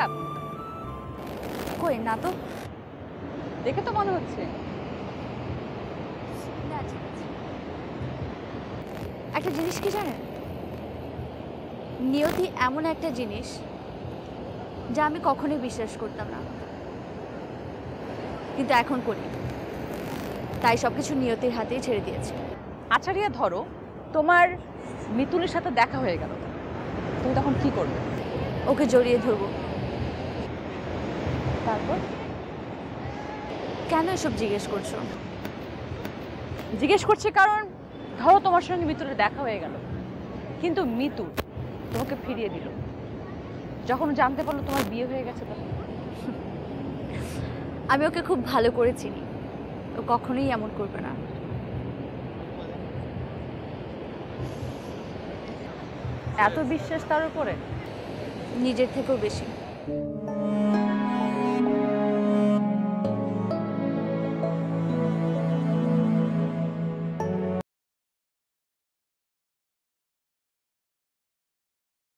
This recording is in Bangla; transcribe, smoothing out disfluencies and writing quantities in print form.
খারাপ? কই না তো। দেখে তো মনে হচ্ছে। না ঠিক আছে। একটা জিনিস কি জানেন, নিয়তি এমন একটা জিনিস যা আমি কখনোই বিশ্বাস করতাম না, কিন্তু এখন করি। তাই সবকিছু নিয়তির হাতেই ছেড়ে দিয়েছি। আচ্ছা রিয়া, ধরো তোমার মিতুলের সাথে দেখা হয়ে গেল, তুমি তখন কি করবে? ওকে জড়িয়ে ধরবো। তারপর? কেন এসব জিজ্ঞেস করছো? জিজ্ঞেস করছি কারণ ধরো তোমার সঙ্গে মিতুলের দেখা হয়ে গেল, কিন্তু মিতুল তোমাকে ফিরিয়ে দিল যখন ও জানতে পারলো তোমার বিয়ে হয়ে গেছে। তখন আমি ওকে খুব ভালো করে চিনি, ও কখনোই এমন করবে না। এত বিশ্বাস তার উপরে? নিজের থেকেও বেশি।